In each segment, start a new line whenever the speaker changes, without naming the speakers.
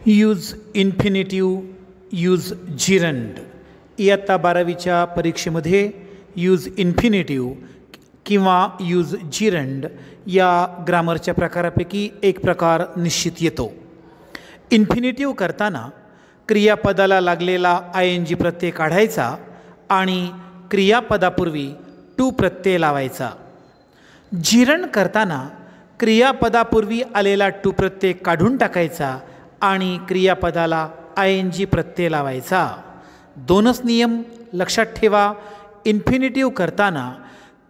Use infinitive, use gerund. इयत्ता 12वीच्या परीक्षेमध्ये use infinitive किंवा यूज जिरंड या ग्रामरच्या प्रकारापैकी एक प्रकार निश्चित येतो. इन्फिनिटिव्ह करताना क्रियापदाला लागलेला ING प्रत्यय काढायचा आणि क्रियापदापूर्वी टू प्रत्यय लावायचा. जिरंड करताना क्रियापदापूर्वी आलेला टू प्रत्यय काढून टाकायचा आणि क्रियापदाला ING प्रत्यय लावायचा. दोनच नियम लक्षात ठेवा. इन्फिनिटिव्ह करताना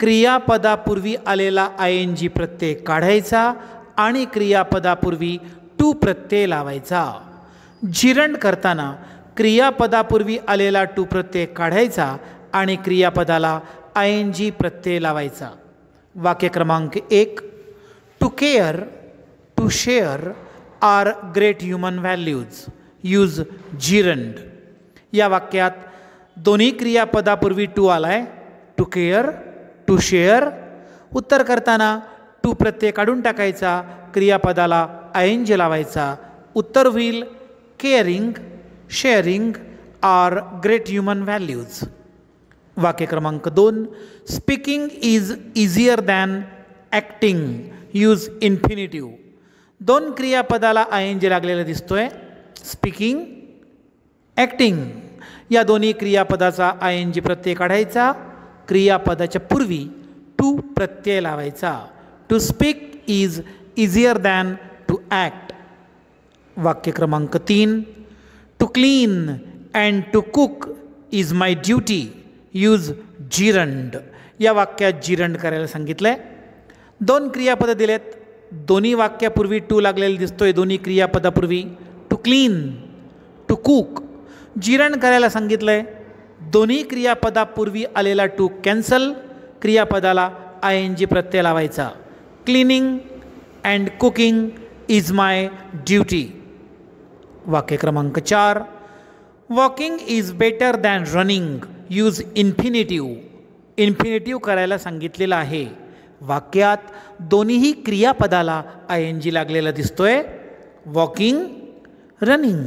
क्रियापदापूर्वी आलेला ING प्रत्यय काढायचा आणि क्रियापदापूर्वी टू प्रत्यय लावायचा. जिरंड करताना क्रियापदापूर्वी आलेला टू प्रत्यय काढायचा आणि क्रियापदाला ING प्रत्यय लावायचा. वाक्य क्रमांक 1. To care, to share are great human values. Use gerund. या वाक्यात दोन्ही क्रियापदापूर्वी टू आलाय. To care, to share. उत्तर करताना टू प्रत्यय काढून टाकायचा, क्रियापदाला ING लावायचा. उत्तर होईल caring, sharing are great human values. वाक्य क्रमांक 2. Speaking is easier than acting. Use infinitive. दोन क्रियापदाला ING लागलेला दिसतोय. Speaking, acting. या दोन्ही क्रियापदाचा ING प्रत्यय काढायचा, क्रियापदाच्या पूर्वी टू प्रत्यय लावायचा. To speak is easier than to act. वाक्य क्रमांक 3. To clean and to cook is my duty. Use gerund. या वाक्यात जिरंड करायला सांगितलं आहे. दोन क्रियापदं दिलेत. दोन्ही वाक्यापूर्वी टू लागलेला दिसतोय. दोन्ही क्रियापदापूर्वी to clean, to cook. Gerund करायला सांगितलं आहे. दोन्ही क्रियापदापूर्वी आलेला टू कॅन्सल, क्रियापदाला ING प्रत्यय लावायचा. Cleaning and cooking is my duty. वाक्य क्रमांक 4. Walking is better than running. Use infinitive. Infinitive करायला सांगितलेलं आहे. वाक्यात दोन्हीही क्रियापदाला ING लागलेला दिसतोय. Walking, running.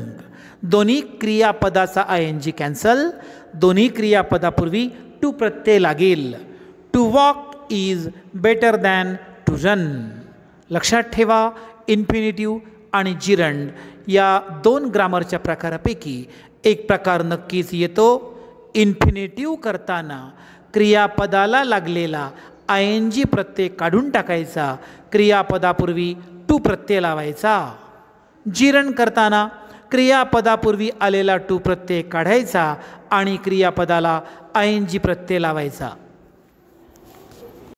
दोन्ही क्रियापदाचा ING कॅन्सल. दोन्ही क्रियापदापूर्वी टू प्रत्यय लागेल. To walk is better than to run. लक्षात ठेवा, इन्फिनिटिव्ह आणि जिरंड या दोन ग्रामरच्या प्रकारापैकी एक प्रकार नक्कीच येतो. इन्फिनिटिव्ह करताना क्रियापदाला लागलेला ING प्रत्यय काढून टाकायचा, क्रियापदापूर्वी टू प्रत्यय लावायचा. जिरंड करताना क्रियापदापूर्वी आलेला टू प्रत्यय काढायचा आणि क्रियापदाला ING प्रत्यय लावायचा.